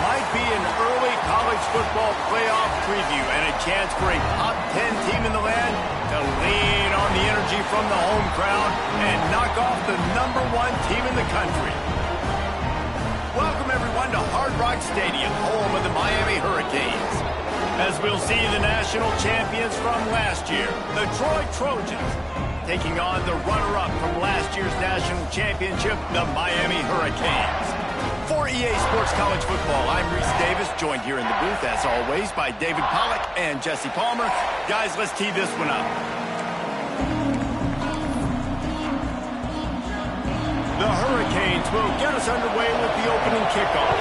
Might be an early college football playoff preview and a chance for a top 10 team in the land to lean on the energy from the home crowd and knock off the #1 team in the country. Welcome, everyone, to Hard Rock Stadium, home of the Miami Hurricanes. As we'll see the national champions from last year, the Troy Trojans, taking on the runner-up from last year's national championship, the Miami Hurricanes. For EA Sports College Football, I'm Reese Davis, joined here in the booth, as always, by David Pollack and Jesse Palmer. Guys, let's tee this one up. The Hurricanes will get us underway with the opening kickoff.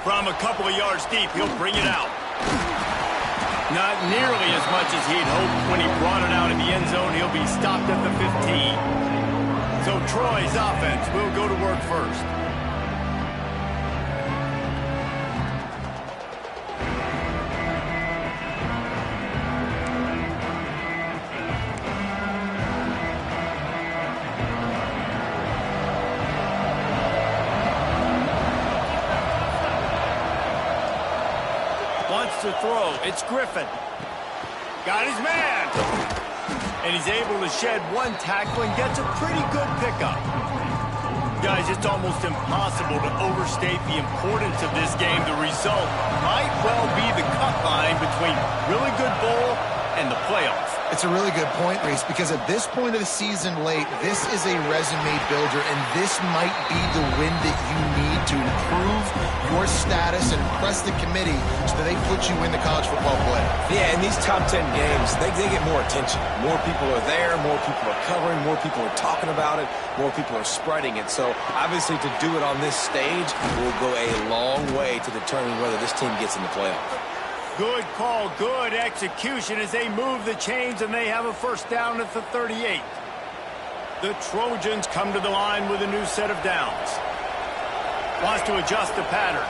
From a couple of yards deep, he'll bring it out. Not nearly as much as he'd hoped when he brought it out in the end zone. He'll be stopped at the 15. So Troy's offense will go to work first. Wants to throw. It's Griffin. Got his man. And he's able to shed one tackle and gets a pretty good pickup. Guys, it's almost impossible to overstate the importance of this game. The result might well be the cut line between really good bowl and the playoffs. It's a really good point, Reese, because at this point of the season late, this is a resume builder, and this might be the win that you need to improve your status and impress the committee so that they put you in the college football playoff. Yeah, in these top 10 games, they get more attention. More people are there, more people are covering, more people are talking about it, more people are spreading it. So, obviously, to do it on this stage will go a long way to determine whether this team gets in the playoff. Good call, good execution as they move the chains, and they have a first down at the 38. The Trojans come to the line with a new set of downs. Wants to adjust the pattern.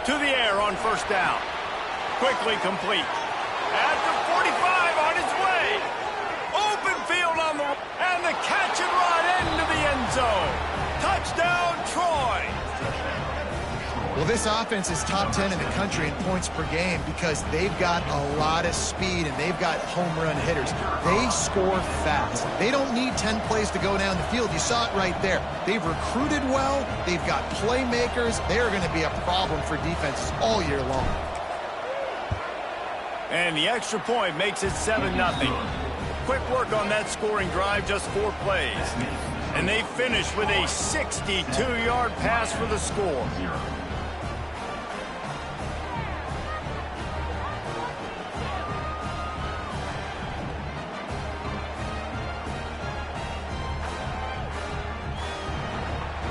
To the air on first down. Quickly complete. At the 45 on its way. Open field on the... And the catch and run into the end zone. Touchdown, Troy. Well, this offense is top 10 in the country in points per game because they've got a lot of speed and they've got home run hitters. They score fast. They don't need 10 plays to go down the field. You saw it right there. They've recruited well. They've got playmakers. They're going to be a problem for defenses all year long. And the extra point makes it 7-0. Quick work on that scoring drive, just 4 plays. And they finish with a 62-yard pass for the score.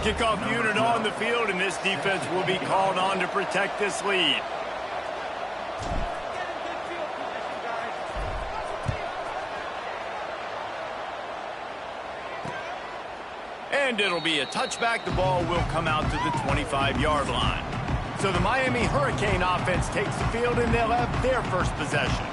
Kickoff unit on the field, and this defense will be called on to protect this lead. And it'll be a touchback. The ball will come out to the 25-yard line. So the Miami Hurricane offense takes the field, and they'll have their first possession.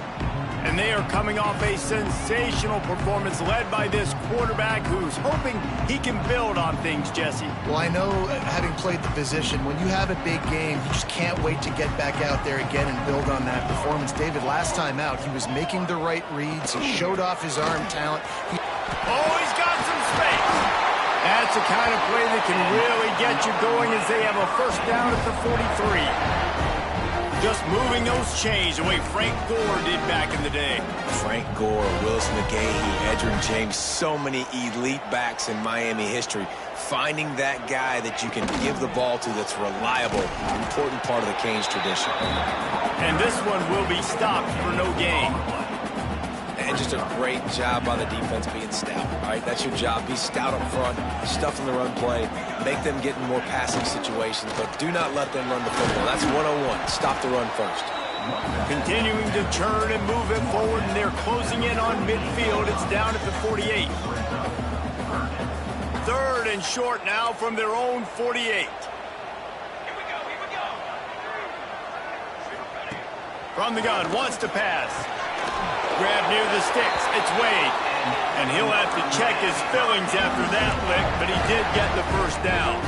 And they are coming off a sensational performance led by this quarterback who's hoping he can build on things, Jesse. Well, I know, having played the position, when you have a big game, you just can't wait to get back out there again and build on that performance. David, last time out, he was making the right reads. He showed off his arm talent. Oh, he's got some space. That's the kind of play that can really get you going as they have a first down at the 43. Just moving those chains the way Frank Gore did back in the day. Frank Gore, Willis McGahee, Edgerrin James, so many elite backs in Miami history. Finding that guy that you can give the ball to that's reliable, important part of the Canes tradition. And this one will be stopped for no gain. and just a great job by the defense being stout. All right, that's your job. Be stout up front, stuff in the run play, make them get in more passing situations, but do not let them run the football. That's 101. Stop the run first. Continuing to turn and move it forward, and they're closing in on midfield. It's down at the 48. Third and short now from their own 48. From the gun, wants to pass. Grab near the sticks. It's Wade. And he'll have to check his fillings after that lick, but he did get the first down.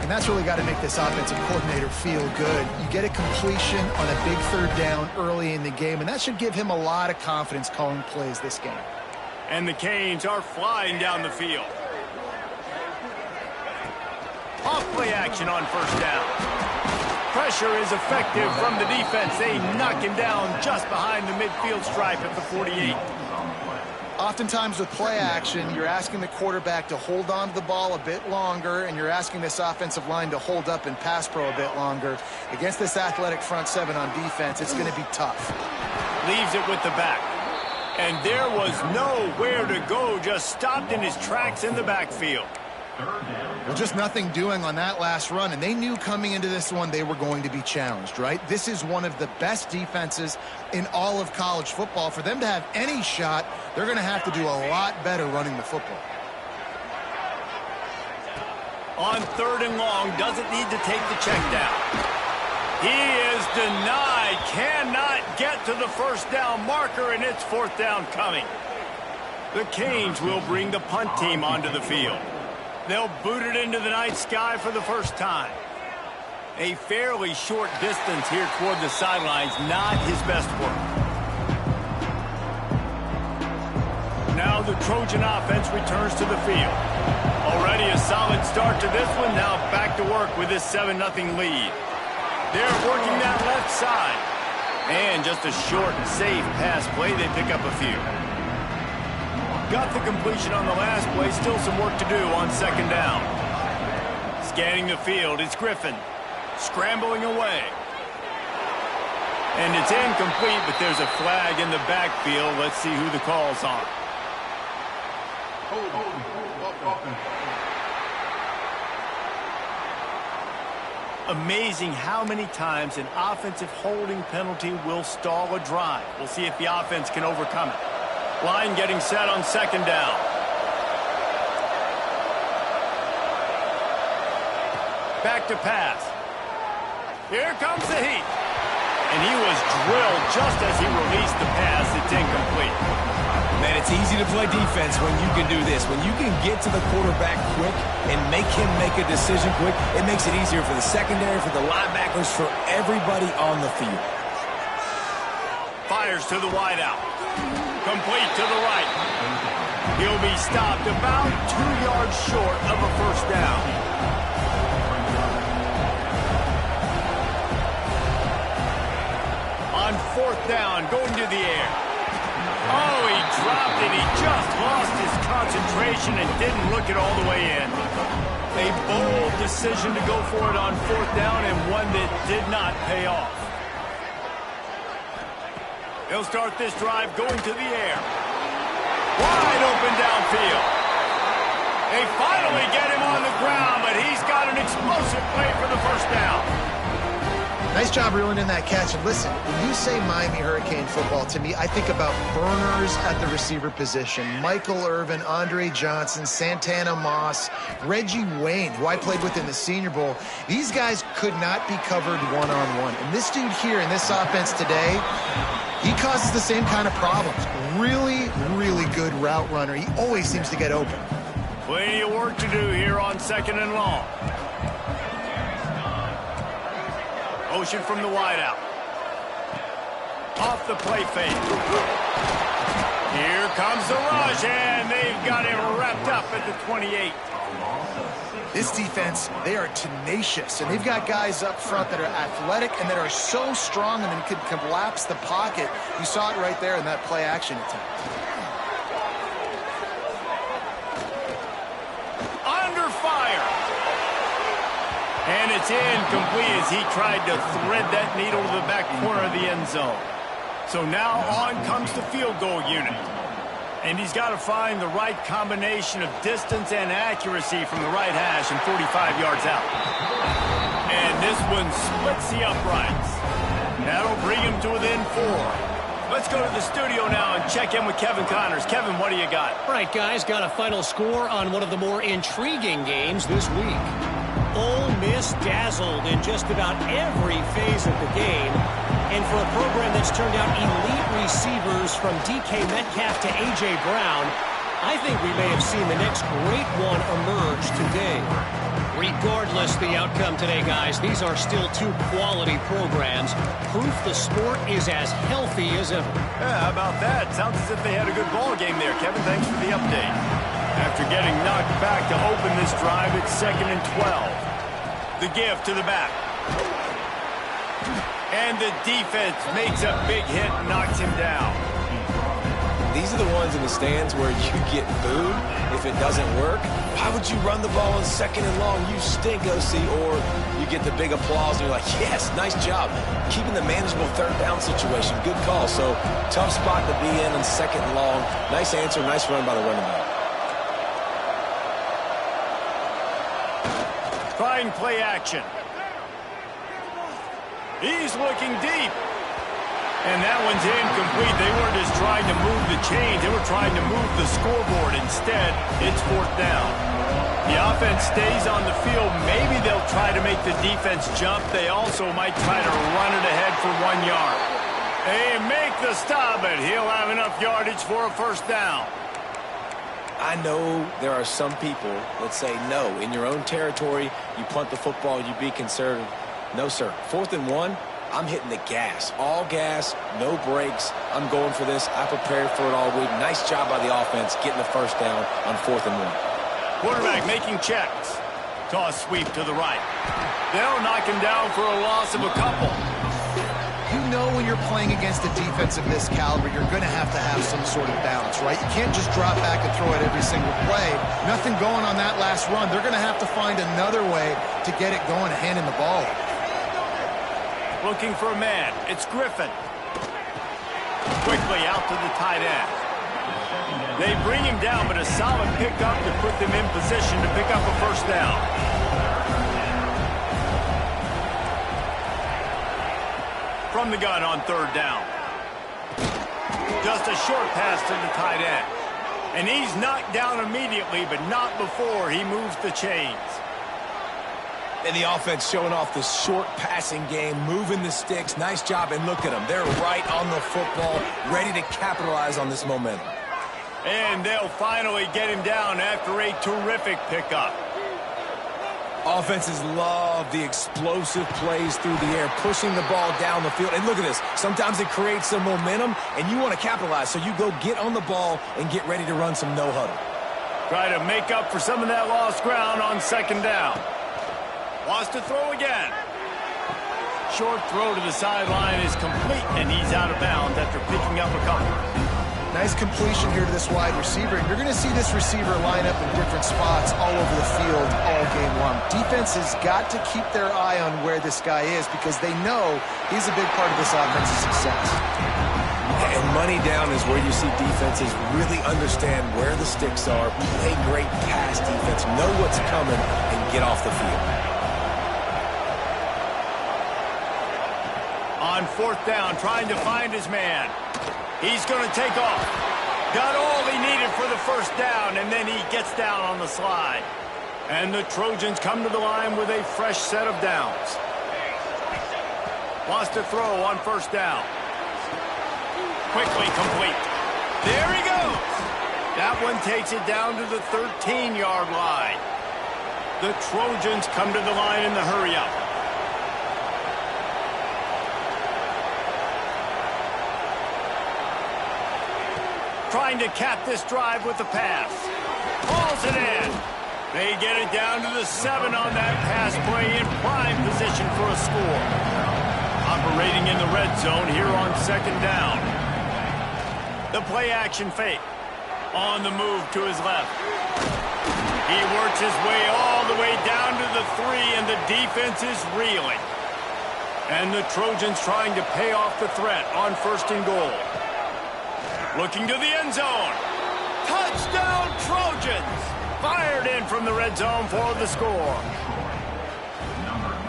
And that's really got to make this offensive coordinator feel good. You get a completion on a big third down early in the game, and that should give him a lot of confidence calling plays this game. And the Canes are flying down the field. Off play action on first down. Pressure is effective from the defense. They knock him down just behind the midfield stripe at the 48. Oftentimes with play action, you're asking the quarterback to hold on to the ball a bit longer, and you're asking this offensive line to hold up and pass pro a bit longer. Against this athletic front seven on defense, it's going to be tough. Leaves it with the back. And there was nowhere to go, just stopped in his tracks in the backfield. Well, just nothing doing on that last run, and they knew coming into this one they were going to be challenged, right? This is one of the best defenses in all of college football. For them to have any shot, they're going to have to do a lot better running the football. On third and long, doesn't need to take the check down. He is denied, cannot get to the first down marker, and it's fourth down coming. The Canes will bring the punt team onto the field. They'll boot it into the night sky for the first time. A fairly short distance here toward the sidelines, not his best work. Now the Trojan offense returns to the field. Already a solid start to this one, now back to work with this 7-0 lead. They're working that left side. And just a short and safe pass play, they pick up a few. Got the completion on the last play. Still some work to do on second down. Scanning the field, it's Griffin. Scrambling away. And it's incomplete, but there's a flag in the backfield. Let's see who the call's on. Amazing how many times an offensive holding penalty will stall a drive. We'll see if the offense can overcome it. Line getting set on second down. Back to pass. Here comes the heat. And he was drilled just as he released the pass. It's incomplete. Man, it's easy to play defense when you can do this. When you can get to the quarterback quick and make him make a decision quick, it makes it easier for the secondary, for the linebackers, for everybody on the field. Fires to the wideout. Complete to the right. He'll be stopped about 2 yards short of a first down. On fourth down, going to the air. Oh, he dropped it. He just lost his concentration and didn't look it all the way in. A bold decision to go for it on fourth down, and one that did not pay off. He'll start this drive going to the air. Wide open downfield. They finally get him on the ground, but he's got an explosive play for the first down. Nice job reeling in that catch. And listen, when you say Miami Hurricane football, to me, I think about burners at the receiver position. Michael Irvin, Andre Johnson, Santana Moss, Reggie Wayne, who I played with in the Senior Bowl. These guys could not be covered one-on-one. And this dude here in this offense today, he causes the same kind of problems. Really, really good route runner. He always seems to get open. Plenty of work to do here on second and long. Motion from the wideout. Off the play fake. Here comes the rush, and they've got him wrapped up at the 28. This defense, they are tenacious, and they've got guys up front that are athletic and that are so strong and can collapse the pocket. You saw it right there in that play action attempt. Under fire. And it's incomplete as he tried to thread that needle to the back corner of the end zone. So now on comes the field goal unit. And he's got to find the right combination of distance and accuracy from the right hash and 45 yards out. And this one splits the uprights. That'll bring him to within 4. Let's go to the studio now and check in with Kevin Connors. Kevin, what do you got? All right, guys, got a final score on one of the more intriguing games this week. Ole Miss dazzled in just about every phase of the game. And for a program that's turned out elite receivers from DK Metcalf to A.J. Brown, I think we may have seen the next great one emerge today. Regardless the outcome today, guys, these are still two quality programs. Proof the sport is as healthy as ever. Yeah, how about that? Sounds as if they had a good ball game there. Kevin, thanks for the update. After getting knocked back to open this drive, it's 2nd and 12. The give to the back. And the defense makes a big hit and knocks him down. These are the ones in the stands where you get booed if it doesn't work. Why would you run the ball in 2nd and long? You stink, OC. Or you get the big applause and you're like, yes, nice job. Keeping the manageable 3rd down situation. Good call. So tough spot to be in 2nd and long. Nice answer, nice run by the running back. Trying play action. He's looking deep. And that one's incomplete. They weren't just trying to move the chains. They were trying to move the scoreboard. Instead, it's 4th down. The offense stays on the field. Maybe they'll try to make the defense jump. They also might try to run it ahead for 1 yard. They make the stop, but he'll have enough yardage for a 1st down. I know there are some people that say, no, in your own territory, you punt the football, you be conservative. No, sir. 4th and 1. I'm hitting the gas. All gas, no brakes. I'm going for this. I prepared for it all week. Nice job by the offense getting the 1st down on 4th and 1. Quarterback making checks. Toss sweep to the right. They'll knock him down for a loss of a couple. You know when you're playing against a defense of this caliber, you're going to have some sort of balance, right? You can't just drop back and throw it every single play. Nothing going on that last run. They're going to have to find another way to get it going, handing the ball. Looking for a man. It's Griffin. Quickly out to the tight end. They bring him down, but a solid pickup to put them in position to pick up a 1st down. From the gun on 3rd down. Just a short pass to the tight end. And he's knocked down immediately, but not before he moves the chains. And the offense showing off the short passing game, moving the sticks. Nice job, and look at them. They're right on the football, ready to capitalize on this momentum. And they'll finally get him down after a terrific pickup. Offenses love the explosive plays through the air, pushing the ball down the field. And look at this. Sometimes it creates some momentum, and you want to capitalize. So you go get on the ball and get ready to run some no-huddle. Try to make up for some of that lost ground on 2nd down. Wants to throw again. Short throw to the sideline is complete, and he's out of bounds after picking up a couple. Nice completion here to this wide receiver. And you're going to see this receiver line up in different spots all over the field all game long. Defense has got to keep their eye on where this guy is because they know he's a big part of this offense's success. And money down is where you see defenses really understand where the sticks are, play great pass defense, know what's coming, and get off the field. On 4th down, trying to find his man. He's going to take off. Got all he needed for the 1st down, and then he gets down on the slide. And the Trojans come to the line with a fresh set of downs. Wants to throw on 1st down. Quickly complete. There he goes. That one takes it down to the 13-yard line. The Trojans come to the line in the hurry-up. Trying to cap this drive with the pass. Hauls it in. They get it down to the 7 on that pass play in prime position for a score. Operating in the red zone here on 2nd down. The play action fake. On the move to his left. He works his way all the way down to the 3, and the defense is reeling. And the Trojans trying to pay off the threat on 1st and goal. Looking to the end zone. Touchdown, Trojans! Fired in from the red zone for the score.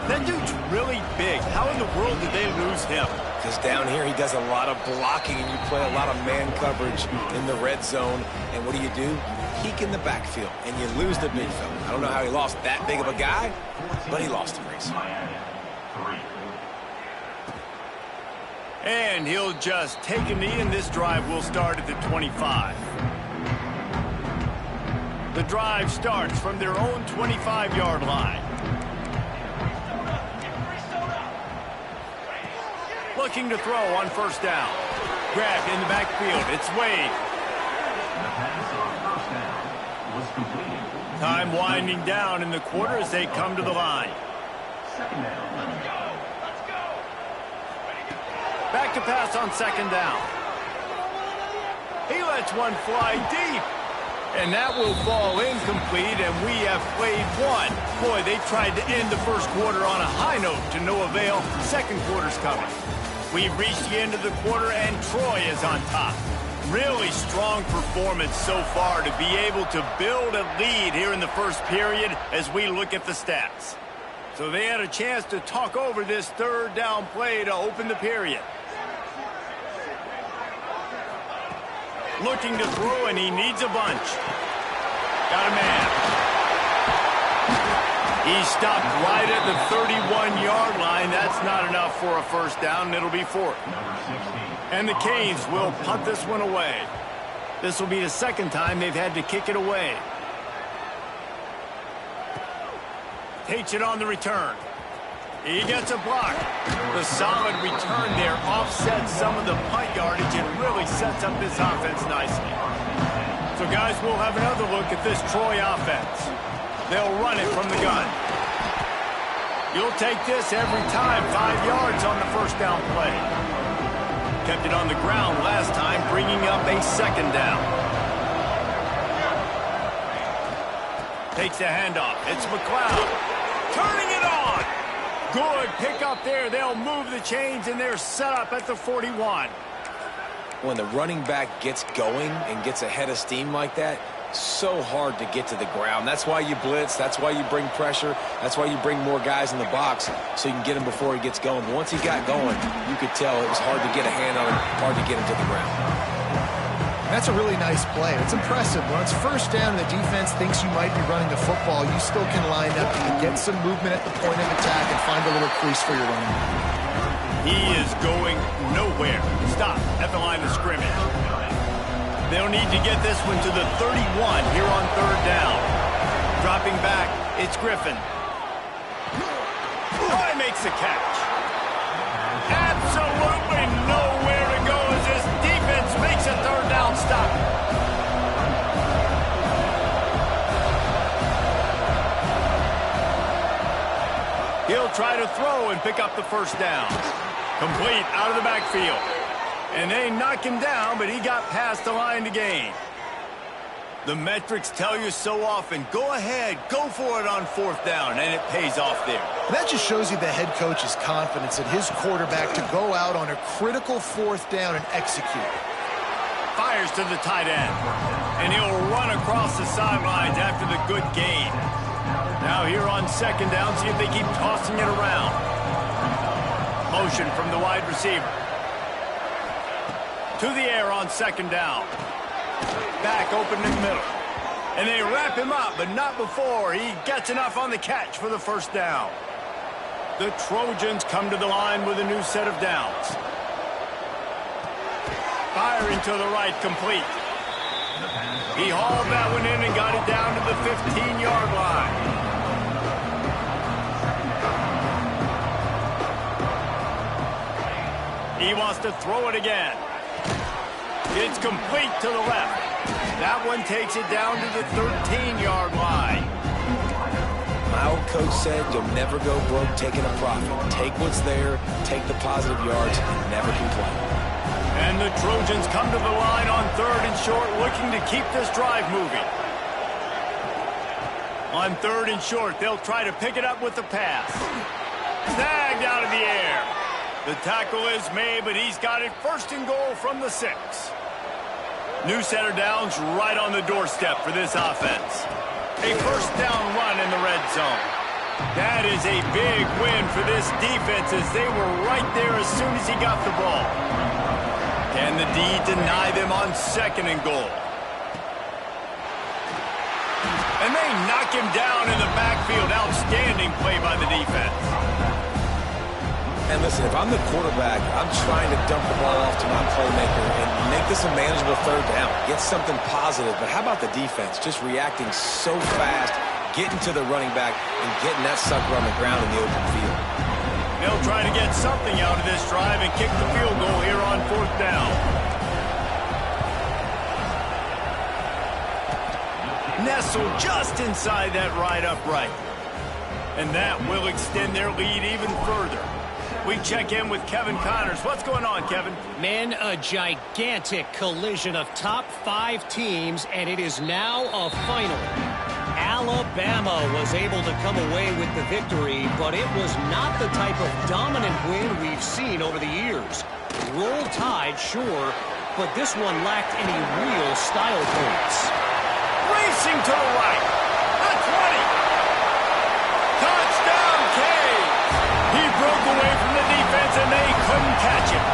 That dude's really big. How in the world did they lose him? Because down here he does a lot of blocking and you play a lot of man coverage in the red zone. And what do? You peek in the backfield and you lose the big fella. I don't know how he lost that big of a guy, but he lost him, Reese. And he'll just take a knee, and this drive will start at the 25. The drive starts from their own 25-yard line. Looking to throw on 1st down. Grabbed in the backfield. It's Wade. Time winding down in the quarter as they come to the line. Back to pass on 2nd down. He lets one fly deep. And that will fall incomplete, and we have played one. Boy, they tried to end the 1st quarter on a high note to no avail. 2nd quarter's coming. We've reached the end of the quarter, and Troy is on top. Really strong performance so far to be able to build a lead here in the 1st period as we look at the stats. So they had a chance to talk over this 3rd down play to open the period. Looking to throw, and he needs a bunch. Got a man. He stopped right at the 31-yard line. That's not enough for a 1st down. It'll be 4th. And the Canes will punt this one away. This will be the 2nd time they've had to kick it away. Takes it on the return. He gets a block. The solid return there offsets some of the punt yardage and really sets up this offense nicely. So, guys, we'll have another look at this Troy offense. They'll run it from the gun. You'll take this every time. 5 yards on the 1st down play. Kept it on the ground last time, bringing up a 2nd down. Takes the handoff. It's McLeod. Turning it on. Good pick up there. They'll move the chains, and they're set up at the 41. When the running back gets going and gets ahead of steam like that, so hard to get to the ground. That's why you blitz. That's why you bring pressure. That's why you bring more guys in the box so you can get him before he gets going. But once he got going, you could tell it was hard to get a hand on him, hard to get him to the ground. That's a really nice play. It's impressive. When it's 1st down and the defense thinks you might be running the football, you still can line up and get some movement at the point of attack and find a little crease for your running back. He is going nowhere. Stop at the line of scrimmage. They'll need to get this one to the 31 here on 3rd down. Dropping back, it's Griffin. Troy makes the catch. Absolutely nowhere to go as this defense makes a 3rd down stop. He'll try to throw and pick up the 1st down. Complete out of the backfield. And they knock him down, but he got past the line to gain. The metrics tell you so often, go ahead, go for it on 4th down, and it pays off there. That just shows you the head coach's confidence in his quarterback to go out on a critical 4th down and execute. Fires to the tight end, and he'll run across the sidelines after the good gain. Now here on 2nd down, see if they keep tossing it around. Motion from the wide receiver. To the air on 2nd down. Back open in the middle. And they wrap him up, but not before he gets enough on the catch for the 1st down. The Trojans come to the line with a new set of downs. Firing to the right, complete. He hauled that one in and got it down to the 15-yard line. He wants to throw it again. It's complete to the left. That one takes it down to the 13-yard line. My old coach said you'll never go broke taking a profit. Take what's there, take the positive yards, and never complain. And the Trojans come to the line on 3rd and short, looking to keep this drive moving. On 3rd and short, they'll try to pick it up with the pass. Snagged out of the air. The tackle is made, but he's got it first and goal from the 6. New center downs right on the doorstep for this offense. A first down run in the red zone. That is a big win for this defense as they were right there as soon as he got the ball. Can the D deny them on second and goal? And they knock him down in the backfield. Outstanding play by the defense. And listen, if I'm the quarterback, I'm trying to dump the ball off to my playmaker and make this a manageable third down. Get something positive. But how about the defense? Just reacting so fast, getting to the running back, and getting that sucker on the ground in the open field. They'll try to get something out of this drive and kick the field goal here on 4th down. Nestled just inside that right upright. And that will extend their lead even further. We check in with Kevin Connors. What's going on, Kevin? Man, a gigantic collision of top 5 teams, and it is now a final. Alabama was able to come away with the victory, but it was not the type of dominant win we've seen over the years. Roll Tide, sure, but this one lacked any real style points. Racing to the right. The 20. Touchdown, Cade. He broke away from the defense, and they couldn't catch him.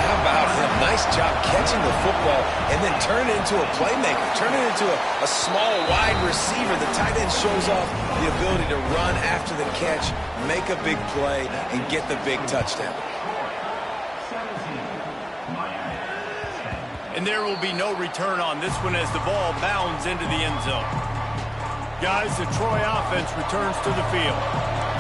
How about him? Nice job catching the football and then turn it into a playmaker. Turn it into a small, wide receiver. The tight end shows off the ability to run after the catch, make a big play, and get the big touchdown. And there will be no return on this one as the ball bounds into the end zone. Guys, the Troy offense returns to the field.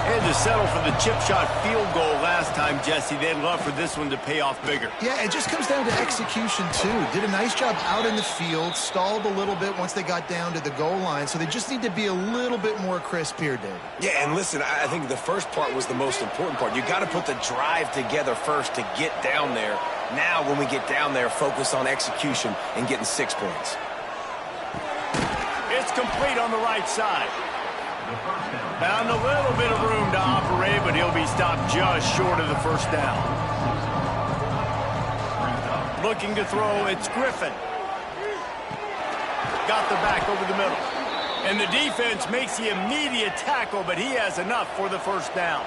They had to settle for the chip shot field goal last time, Jesse. They'd love for this one to pay off bigger. Yeah, it just comes down to execution, too. Did a nice job out in the field, stalled a little bit once they got down to the goal line, so they just need to be a little bit more crisp here, Dave. Yeah, and listen, I think the first part was the most important part. You got to put the drive together first to get down there. Now, when we get down there, focus on execution and getting 6 points. It's complete on the right side. Found a little bit of room to operate, but he'll be stopped just short of the first down. Looking to throw, it's Griffin. Got the back over the middle. And the defense makes the immediate tackle, but he has enough for the first down.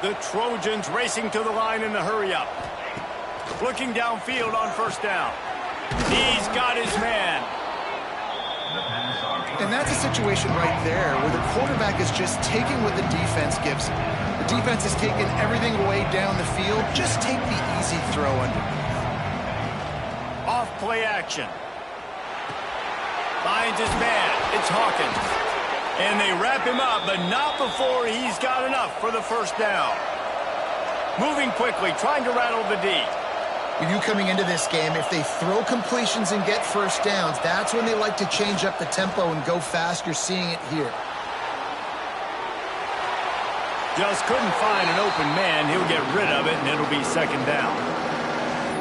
The Trojans racing to the line in the hurry-up. Looking downfield on first down. He's got his man. And that's a situation right there where the quarterback is just taking what the defense gives him. The defense is taking everything away down the field. Just take the easy throw underneath. Off play action. Finds his man. It's Hawkins. And they wrap him up, but not before he's got enough for the first down. Moving quickly, trying to rattle the D. With you coming into this game, if they throw completions and get first downs, that's when they like to change up the tempo and go fast. You're seeing it here. Just couldn't find an open man. He'll get rid of it, and it'll be second down.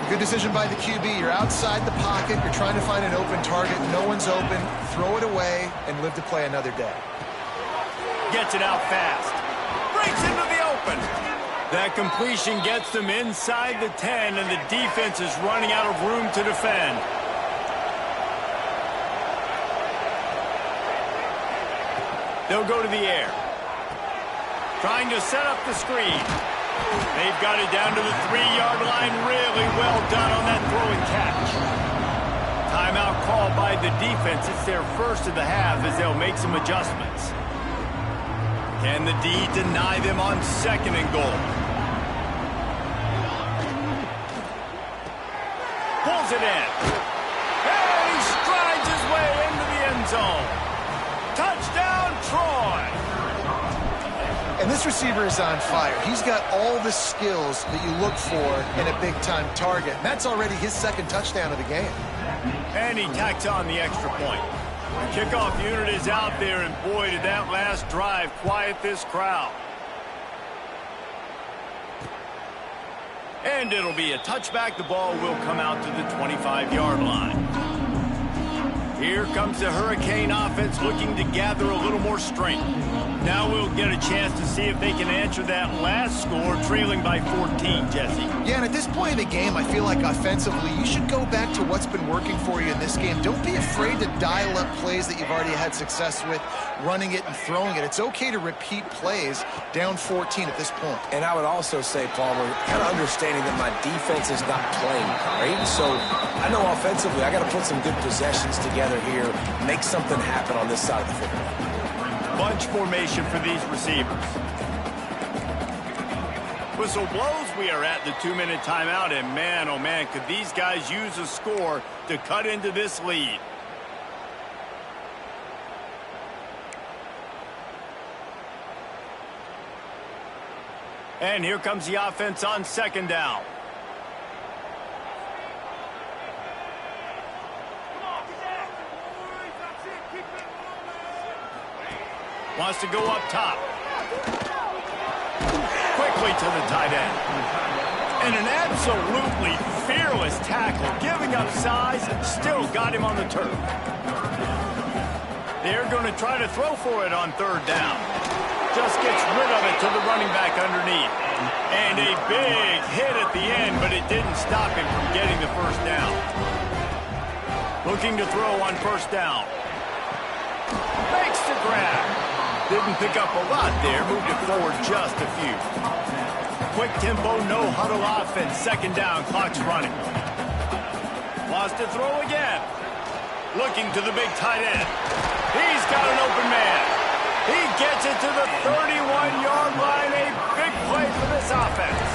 Good decision by the QB. You're outside the pocket. You're trying to find an open target. No one's open. Throw it away and live to play another day. Gets it out fast. Breaks into the open. That completion gets them inside the 10, and the defense is running out of room to defend. They'll go to the air. Trying to set up the screen. They've got it down to the 3-yard line. Really well done on that throw and catch. Timeout called by the defense. It's their first of the half as they'll make some adjustments. Can the D deny them on second and goal? Pulls it in. And he strides his way into the end zone. Touchdown, Troy. And this receiver is on fire. He's got all the skills that you look for in a big-time target. And that's already his second touchdown of the game. And he tacks on the extra point. The kickoff unit is out there, and boy, did that last drive quiet this crowd. And it'll be a touchback. The ball will come out to the 25-yard line. Here comes the Hurricane offense looking to gather a little more strength. Now we'll get a chance to see if they can answer that last score, trailing by 14, Jesse. Yeah, and at this point in the game, I feel like offensively, you should go back to what's been working for you in this game. Don't be afraid to dial up plays that you've already had success with, running it and throwing it. It's okay to repeat plays down 14 at this point. And I would also say, Palmer, kind of understanding that my defense is not playing great. So I know offensively, I got to put some good possessions together here, make something happen on this side of the football. Bunch formation for these receivers. Whistle blows, we are at the 2-minute timeout, and man, oh man, could these guys use a score to cut into this lead. And here comes the offense on second down. Wants to go up top. Quickly to the tight end. And an absolutely fearless tackle, giving up size, and still got him on the turf. They're going to try to throw for it on third down. Just gets rid of it to the running back underneath. And a big hit at the end, but it didn't stop him from getting the first down. Looking to throw on first down. Makes the grab. Didn't pick up a lot there, moved it forward just a few. Quick tempo, no huddle offense. Second down, clock's running. Wants to throw again. Looking to the big tight end. He's got an open man. He gets it to the 31-yard line. A big play for this offense.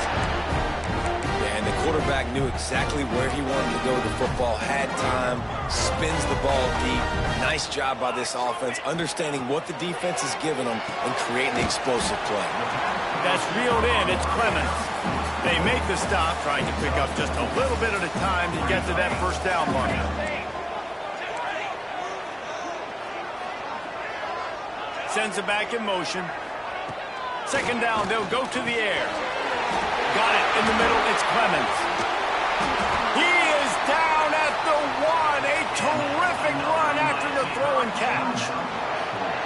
And the quarterback knew exactly where he wanted to go with the football, had time, spins the ball deep. Nice job by this offense, understanding what the defense is giving them and creating the explosive play. That's reeled in. It's Clemens. They make the stop, trying to pick up just a little bit at a time to get to that first down mark. Sends it back in motion. Second down, they'll go to the air. Got it in the middle, it's Clemens. He is down at the 1. A terrific run after the throw and catch.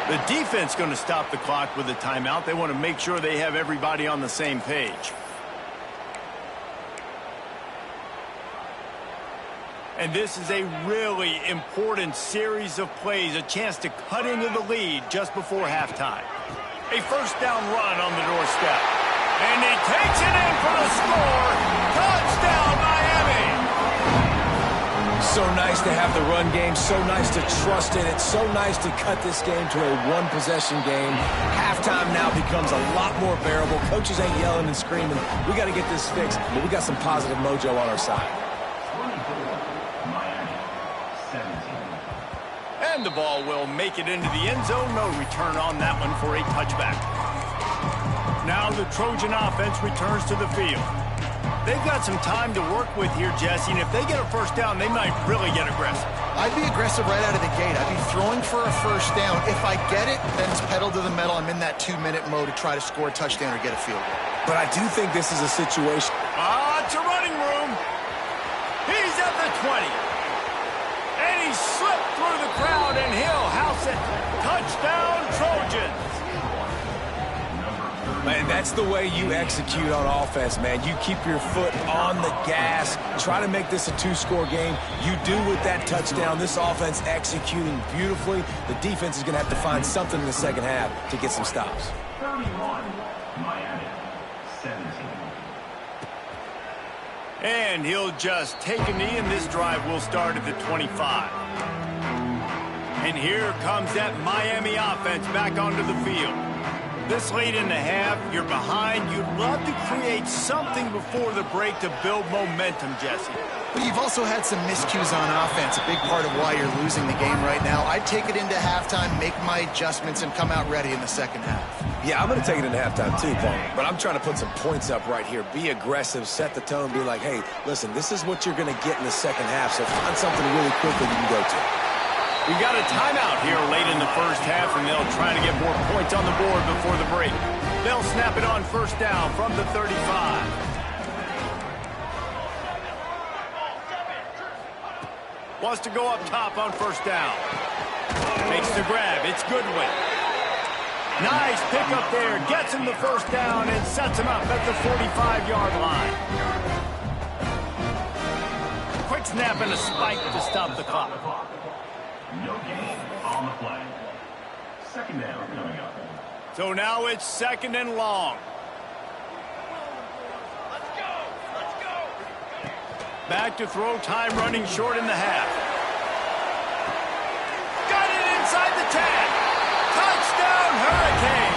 The defense going to stop the clock with a timeout. They want to make sure they have everybody on the same page. And this is a really important series of plays, a chance to cut into the lead just before halftime. A first down run on the doorstep. And he takes it in for the score. Touchdown, Miami. So nice to have the run game, so nice to trust in it, so nice to cut this game to a one-possession game. Halftime now becomes a lot more bearable. Coaches ain't yelling and screaming. We got to get this fixed, but we got some positive mojo on our side. And the ball will make it into the end zone. No return on that one for a touchback. Now the Trojan offense returns to the field. They've got some time to work with here, Jesse, and if they get a first down, they might really get aggressive. I'd be aggressive right out of the gate. I'd be throwing for a first down. If I get it, then it's pedal to the metal. I'm in that 2-minute mode to try to score a touchdown or get a field goal. But I do think this is a situation. It's a running room. He's at the 20. And he slipped through the crowd, and he'll house it. Touchdown, Trojans. Man, that's the way you execute on offense, man. You keep your foot on the gas. Try to make this a two-score game. You do with that touchdown. This offense executing beautifully. The defense is going to have to find something in the second half to get some stops. 31, Miami, 17. And he'll just take a knee, and this drive will start at the 25. And here comes that Miami offense back onto the field. This late in the half, you're behind. You'd love to create something before the break to build momentum, Jesse. But you've also had some miscues on offense, a big part of why you're losing the game right now. I'd take it into halftime, make my adjustments, and come out ready in the second half. Yeah, I'm going to take it into halftime too, Paul. But I'm trying to put some points up right here. Be aggressive, set the tone, be like, hey, listen, this is what you're going to get in the second half, so find something really quickly you can go to. We got a timeout here late in the first half, and they'll try to get more points on the board before the break. They'll snap it on first down from the 35. Wants to go up top on first down. Makes the grab. It's Goodwin. Nice pickup there. Gets him the first down and sets him up at the 45-yard line. Quick snap and a spike to stop the clock. No gain on the play. Second down coming up. So now it's second and long. Back to throw, time running short in the half. Got it inside the 10. Touchdown Hurricane.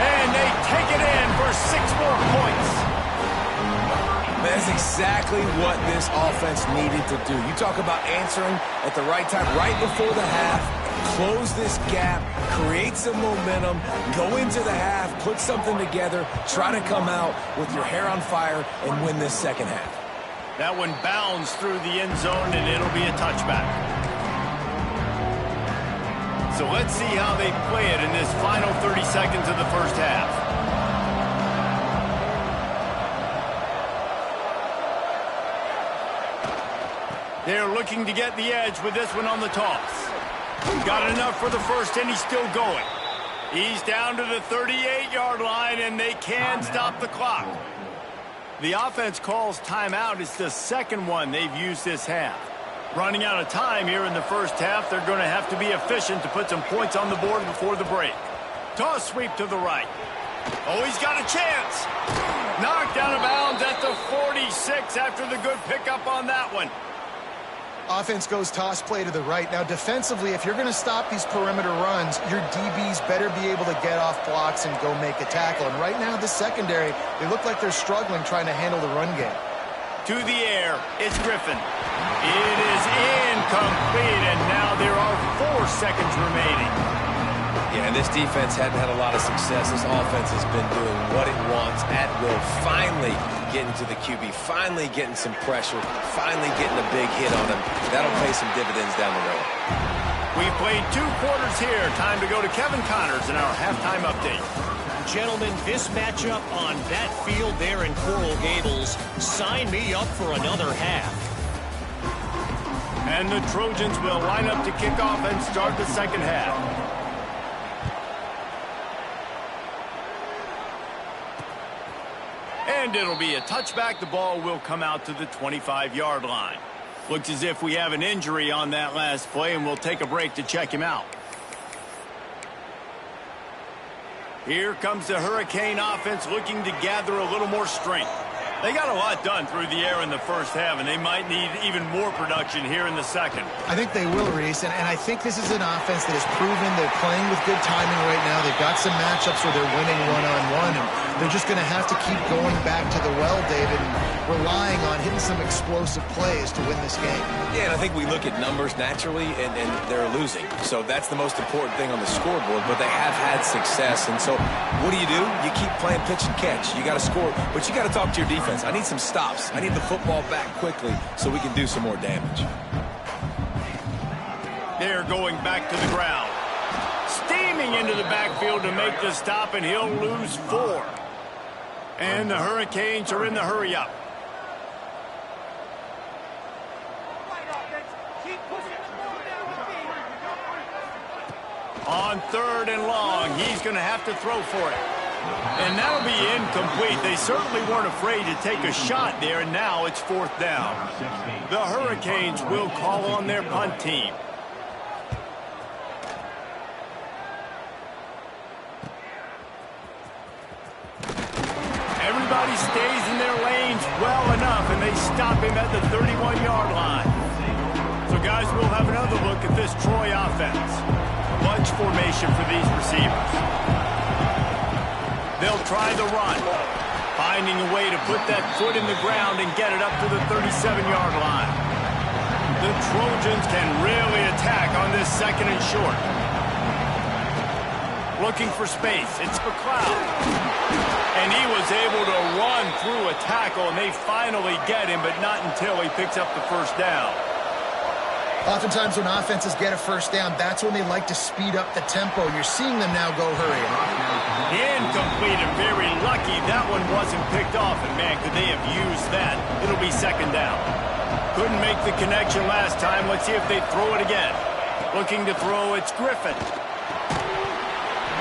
And they take it in for 6 more points. That's exactly what this offense needed to do. You talk about answering at the right time, right before the half, close this gap, create some momentum, go into the half, put something together, try to come out with your hair on fire and win this second half. That one bounds through the end zone, and it'll be a touchback. So let's see how they play it in this final 30 seconds of the first half. They're looking to get the edge with this one on the toss. Got enough for the first, and he's still going. He's down to the 38-yard line, and they can stop the clock. The offense calls timeout. It's the second one they've used this half. Running out of time here in the first half, they're going to have to be efficient to put some points on the board before the break. Toss sweep to the right. Oh, he's got a chance. Knocked out of bounds at the 46 after the good pickup on that one. Offense goes toss play to the right. Now, defensively, if you're going to stop these perimeter runs, your DBs better be able to get off blocks and go make a tackle. And right now, the secondary, they look like they're struggling trying to handle the run game. To the air, it's Griffin. It is incomplete, and now there are 4 seconds remaining. Yeah, this defense hadn't had a lot of success. This offense has been doing what it wants at will. Finally getting to the QB, finally getting some pressure, finally getting a big hit on him. That'll pay some dividends down the road. We've played 2 quarters here. Time to go to Kevin Connors in our halftime update. Gentlemen, this matchup on that field there in Coral Gables, sign me up for another half. And the Trojans will line up to kick off and start the second half. And it'll be a touchback. The ball will come out to the 25-yard line. Looks as if we have an injury on that last play, and we'll take a break to check him out. Here comes the Hurricane offense looking to gather a little more strength. They got a lot done through the air in the first half, and they might need even more production here in the second. I think they will, Reese, and I think this is an offense that has proven they're playing with good timing right now. They've got some matchups where they're winning one-on-one, and they're just going to have to keep going back to the well, David, and relying on hitting some explosive plays to win this game. Yeah, and I think we look at numbers naturally, and they're losing. So that's the most important thing on the scoreboard, but they have had success. And so what do? You keep playing pitch and catch. You got to score, but you got to talk to your defense. I need some stops. I need the football back quickly so we can do some more damage. They're going back to the ground. Steaming into the backfield to make the stop, and he'll lose 4. And the Hurricanes are in the hurry-up. On 3rd and long, he's going to have to throw for it. And that'll be incomplete. They certainly weren't afraid to take a shot there, and now it's 4th down. The Hurricanes will call on their punt team. Everybody stays in their lanes well enough, and they stop him at the 31-yard line. So, guys, we'll have another look at this Troy offense. Bunch formation for these receivers. They'll try the run, finding a way to put that foot in the ground and get it up to the 37-yard line. The Trojans can really attack on this 2nd and short. Looking for space. It's McLeod. And he was able to run through a tackle, and they finally get him, but not until he picks up the first down. Oftentimes when offenses get a first down, that's when they like to speed up the tempo. You're seeing them now go hurry. Incomplete, and very lucky that one wasn't picked off. And, man, could they have used that? It'll be 2nd down. Couldn't make the connection last time. Let's see if they throw it again. Looking to throw, it's Griffin.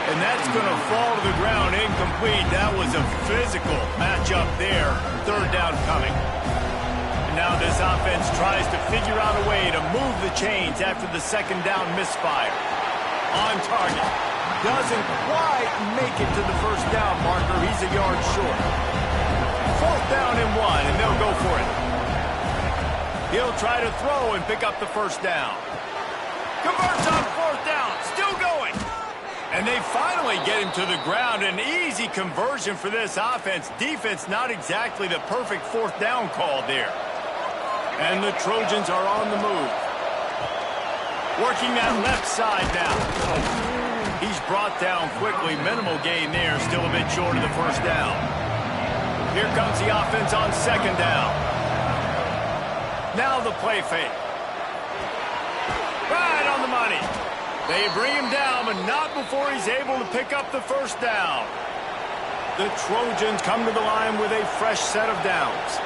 And that's going to fall to the ground incomplete. That was a physical matchup there. Third down coming. And now this offense tries to figure out a way to move the chains after the second down misfire. On target. Doesn't quite make it to the first down marker. He's a yard short. Fourth down and 1, and they'll go for it. He'll try to throw and pick up the first down. Converts on fourth down. Still going. And they finally get him to the ground. An easy conversion for this offense. Defense not exactly the perfect fourth down call there. And the Trojans are on the move. Working that left side now. He's brought down quickly. Minimal gain there. Still a bit short of the first down. Here comes the offense on second down. Now the play fake. Right on the money. They bring him down, but not before he's able to pick up the first down. The Trojans come to the line with a fresh set of downs.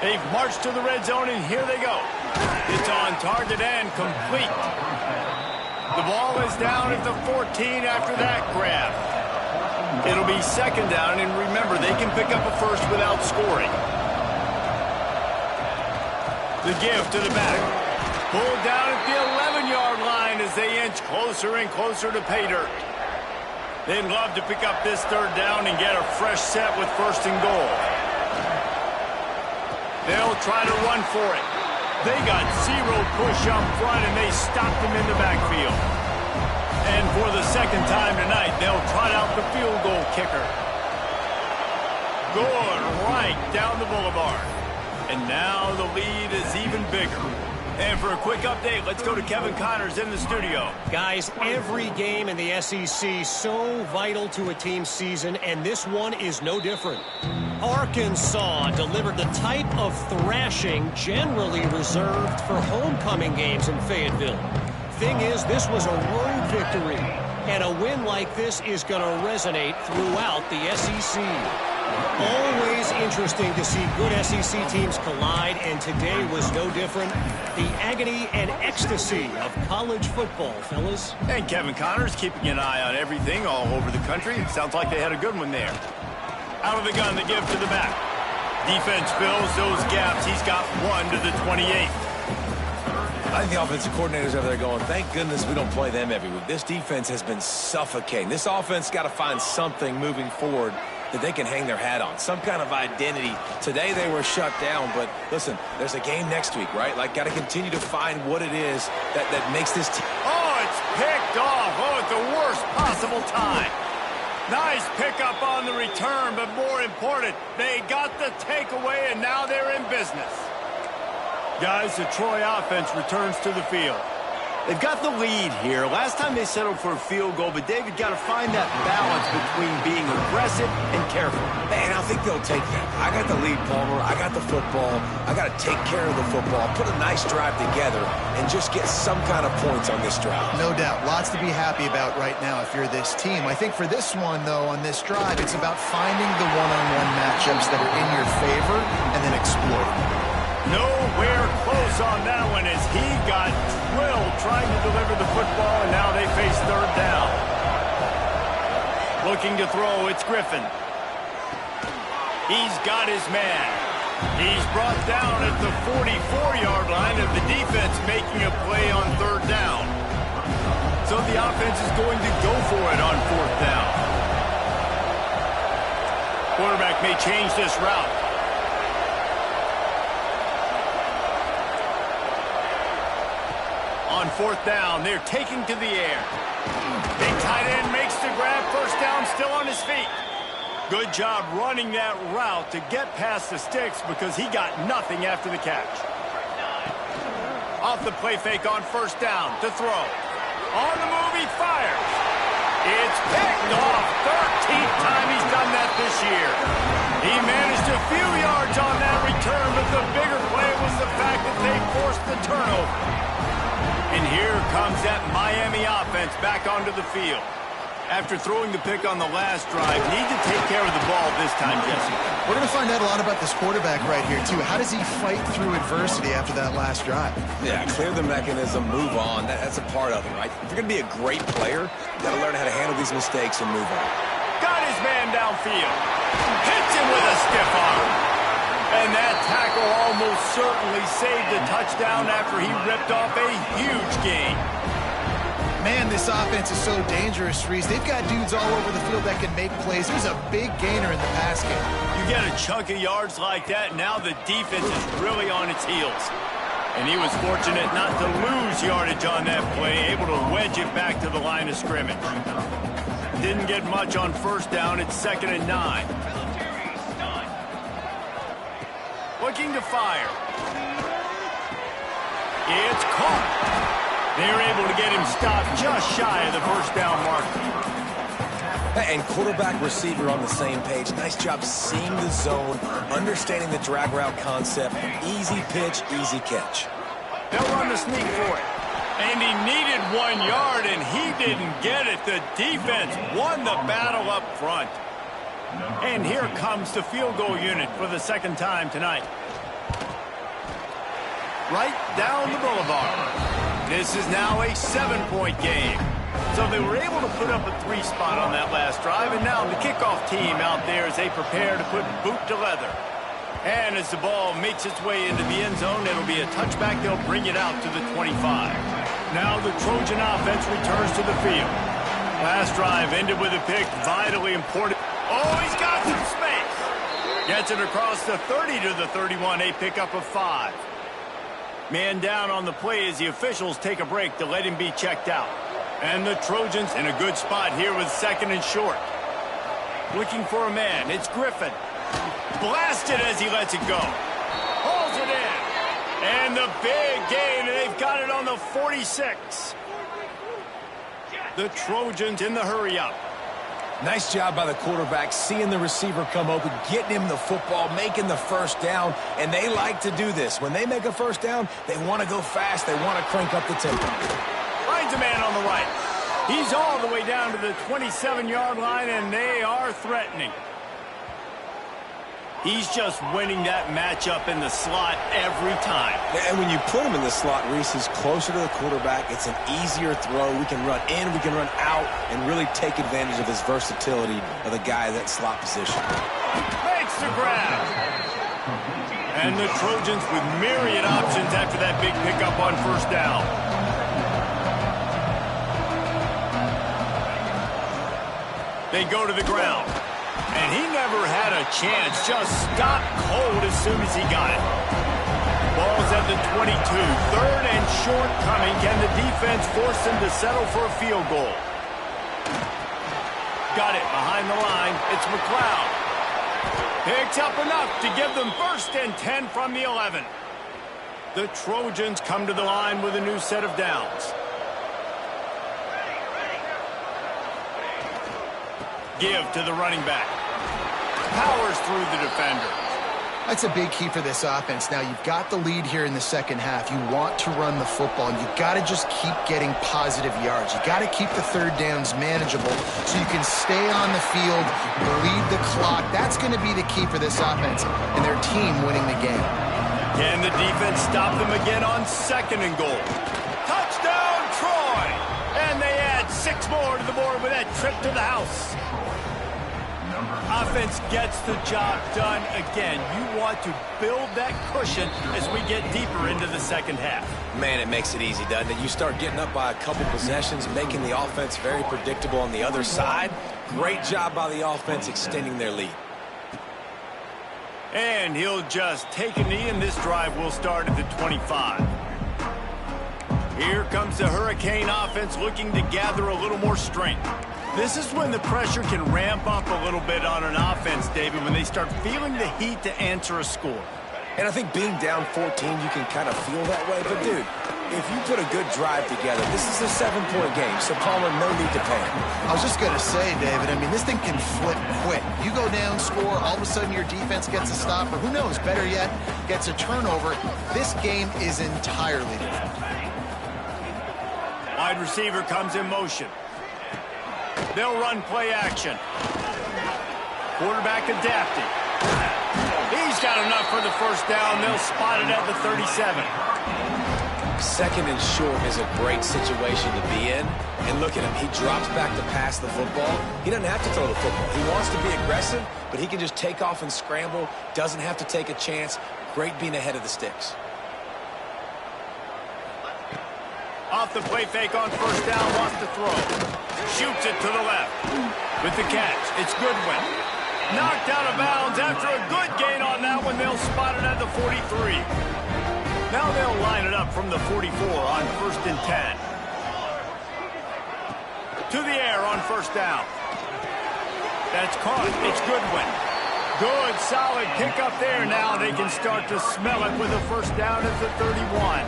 They've marched to the red zone, and here they go. It's on target and complete. The ball is down at the 14 after that grab. It'll be second down, and remember, they can pick up a first without scoring. The give to the back. Pulled down at the 11-yard line as they inch closer and closer to pay dirt. They'd love to pick up this third down and get a fresh set with first and goal. They'll try to run for it. They got zero push up front, and they stopped them in the backfield. And for the second time tonight, they'll trot out the field goal kicker. Good right down the boulevard. And now the lead is even bigger. And for a quick update, let's go to Kevin Connors in the studio. Guys, every game in the SEC so vital to a team's season, and this one is no different. Arkansas delivered the type of thrashing generally reserved for homecoming games in Fayetteville. Thing is, this was a road victory, and a win like this is going to resonate throughout the SEC. Always interesting to see good SEC teams collide, and today was no different. The agony and ecstasy of college football, fellas. And Kevin Connors keeping an eye on everything all over the country. Sounds like they had a good one there. Out of the gun, the give to the back. Defense fills those gaps. He's got one to the 28. I think the offensive coordinators over there going, thank goodness we don't play them every week. This defense has been suffocating. This offense got to find something moving forward that they can hang their hat on, some kind of identity. Today they were shut down, but listen, there's a game next week, right? Like, got to continue to find what it is that makes this team. Oh, it's picked off. Oh, at the worst possible time. Nice pickup on the return, but more important, they got the takeaway, and now they're in business. Guys, the Troy offense returns to the field. They've got the lead here. Last time they settled for a field goal, but David got to find that balance between being aggressive and careful. And I think they'll take that. I got the lead, Palmer. I got the football. I got to take care of the football, put a nice drive together, and just get some kind of points on this drive. No doubt. Lots to be happy about right now if you're this team. I think for this one, though, on this drive, it's about finding the one-on-one matchups that are in your favor and then exploiting. Nowhere close on that one as he got drilled trying to deliver the football, and now they face third down. Looking to throw, it's Griffin. He's got his man. He's brought down at the 44-yard line of the defense making a play on third down. So the offense is going to go for it on fourth down. Quarterback may change this route. On fourth down, they're taking to the air. Big tight end makes the grab. First down, still on his feet. Good job running that route to get past the sticks because he got nothing after the catch. Off the play fake on first down to throw. On the move, he fires. It's picked off. 13th time he's done that this year. He managed a few yards on that return, but the bigger play was the fact that they forced the turnover. And here comes that Miami offense back onto the field. After throwing the pick on the last drive, need to take care of the ball this time, Jesse. We're going to find out a lot about this quarterback right here, too. How does he fight through adversity after that last drive? Yeah, clear the mechanism, move on. That's a part of it, right? If you're going to be a great player, you got to learn how to handle these mistakes and move on. Got his man downfield. Hits him with a stiff arm. And that tackle almost certainly saved a touchdown after he ripped off a huge gain. Man, this offense is so dangerous, Reese. They've got dudes all over the field that can make plays. There's a big gainer in the pass game. You get a chunk of yards like that, now the defense is really on its heels. And he was fortunate not to lose yardage on that play, able to wedge it back to the line of scrimmage. Didn't get much on first down. It's 2nd and 9. Looking to fire. It's caught. They're able to get him stopped just shy of the first down marker. And quarterback receiver on the same page. Nice job seeing the zone, understanding the drag route concept. Easy pitch, easy catch. They'll run the sneak for it. And he needed 1 yard, and he didn't get it. The defense won the battle up front. And here comes the field goal unit for the second time tonight. Right down the boulevard. This is now a 7-point game. So they were able to put up a 3 spot on that last drive, and now the kickoff team out there as they prepare to put boot to leather. And as the ball makes its way into the end zone, it'll be a touchback. They'll bring it out to the 25. Now the Trojan offense returns to the field. Last drive ended with a pick, vitally important. Oh, he's got some space. Gets it across the 30 to the 31, a pickup of 5. Man down on the play as the officials take a break to let him be checked out. And the Trojans in a good spot here with 2nd and short. Looking for a man. It's Griffin. Blasted as he lets it go. Hauls it in. And the big gain, and they've got it on the 46. The Trojans in the hurry-up. Nice job by the quarterback, seeing the receiver come open, getting him the football, making the first down, and they like to do this. When they make a first down, they want to go fast. They want to crank up the tempo. Finds a man on the right. He's all the way down to the 27-yard line, and they are threatening. He's just winning that matchup in the slot every time. And when you put him in the slot, Reese, he's closer to the quarterback. It's an easier throw. We can run in, we can run out, and really take advantage of his versatility of the guy in that slot position. Makes the grab. And the Trojans with myriad options after that big pickup on first down. They go to the ground. And he never had a chance, just stopped cold as soon as he got it. Ball's at the 22, 3rd and short coming. Can the defense force them to settle for a field goal? Got it behind the line. It's McLeod. Picks up enough to give them 1st and 10 from the 11. The Trojans come to the line with a new set of downs. Give to the running back. Powers through the defender. That's a big key for this offense. Now, you've got the lead here in the second half. You want to run the football, and you've got to just keep getting positive yards. You've got to keep the 3rd downs manageable so you can stay on the field, bleed the clock. That's going to be the key for this offense and their team winning the game. Can the defense stop them again on 2nd and goal? Touchdown, Troy! And they add 6 more to the board with that trip to the house. Offense gets the job done again. You want to build that cushion as we get deeper into the second half. Man, it makes it easy, doesn't it? You start getting up by a couple possessions, making the offense very predictable on the other side. Great job by the offense extending their lead. And he'll just take a knee, and this drive will start at the 25. Here comes the Hurricane offense looking to gather a little more strength. This is when the pressure can ramp up a little bit on an offense, David, when they start feeling the heat to answer a score. And I think being down 14, you can kind of feel that way. But, dude, if you put a good drive together, this is a 7-point game, so Palmer, no need to panic. I was just going to say, David, I mean, this thing can flip quick. You go down, score, all of a sudden your defense gets a stop, or who knows, better yet, gets a turnover. This game is entirely different. Wide receiver comes in motion. They'll run play action. Quarterback adapted. He's got enough for the first down. They'll spot it at the 37. Second and short is a great situation to be in. And look at him. He drops back to pass the football. He doesn't have to throw the football. He wants to be aggressive, but he can just take off and scramble. Doesn't have to take a chance. Great being ahead of the sticks. Off the play fake on first down, wants to throw. Shoots it to the left. With the catch, it's Goodwin. Knocked out of bounds after a good gain on that one. They'll spot it at the 43. Now they'll line it up from the 44 on first and 10. To the air on first down. That's caught. It's Goodwin. Good, solid pickup there. Now they can start to smell it with a first down at the 31.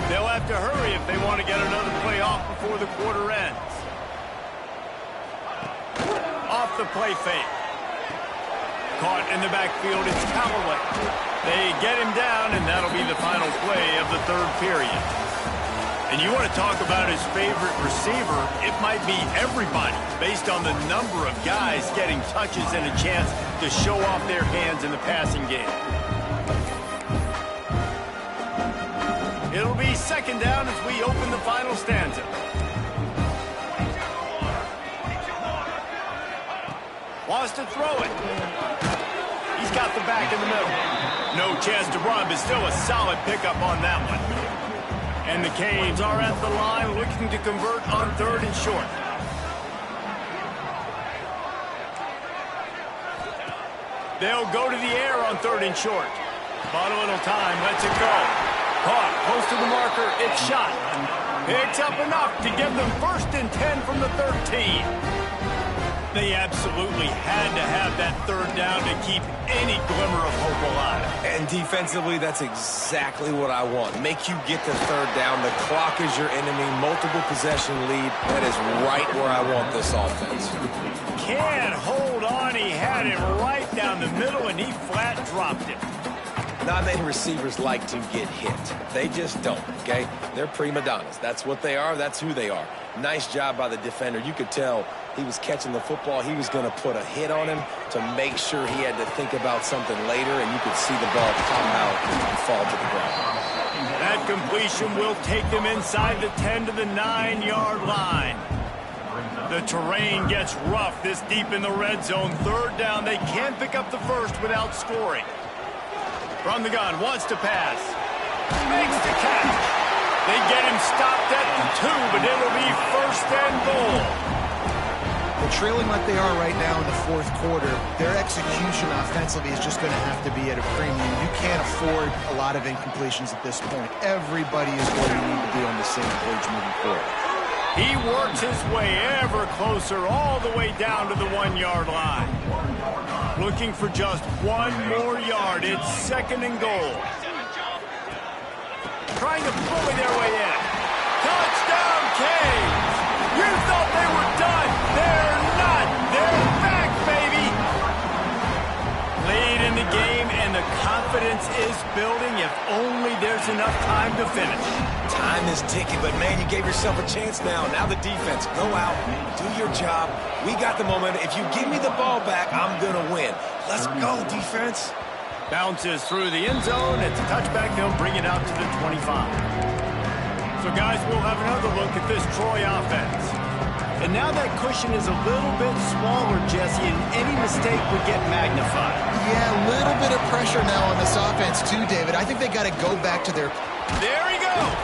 They'll have to hurry if they want to get another play off before the quarter ends. Off the play fake. Caught in the backfield, it's Callaway. They get him down, and that'll be the final play of the third period. And you want to talk about his favorite receiver, it might be everybody, based on the number of guys getting touches and a chance to show off their hands in the passing game. It'll be second down as we open the final stanza. Wants to throw it. He's got the back in the middle. No chance to run, but still a solid pickup on that one. And the Canes are at the line looking to convert on third and short. They'll go to the air on third and short. Bought a little time, lets it go. Caught, close to the marker, it's shot. Picks up enough to give them first and 10 from the 13. They absolutely had to have that third down to keep any glimmer of hope alive. And defensively, that's exactly what I want. Make you get the third down. The clock is your enemy. Multiple possession lead. That is right where I want this offense. Can't hold on. He had it right down the middle, and he flat dropped it. Not many receivers like to get hit. They just don't, okay? They're prima donnas. That's what they are. That's who they are. Nice job by the defender. You could tell he was catching the football. He was going to put a hit on him to make sure he had to think about something later, and you could see the ball pop out and fall to the ground. That completion will take them inside the 10 to the 9-yard line. The terrain gets rough this deep in the red zone. Third down. They can't pick up the first without scoring. From the gun, wants to pass. Makes the catch. They get him stopped at the 2, but it'll be first and goal. Well, trailing like they are right now in the fourth quarter, their execution offensively is just going to have to be at a premium. You can't afford a lot of incompletions at this point. Everybody is going to need to be on the same page moving forward. He works his way ever closer all the way down to the 1-yard line. Looking for just one more yard. It's second and goal. Trying to bully their way in. Touchdown, Canes! You thought they were done. They're not. They're back, baby. Late in the game, and the confidence is building if only there's enough time to finish. Time is ticking, but, man, you gave yourself a chance now. Now the defense, go out, do your job. We got the momentum. If you give me the ball back, I'm going to win. Let's go, defense. Bounces through the end zone. It's a touchback. They'll bring it out to the 25. So, guys, we'll have another look at this Troy offense. And now that cushion is a little bit smaller, Jesse, and any mistake would get magnified. Yeah, a little bit of pressure now on this offense, too, David. I think they got to go back to their... There he goes.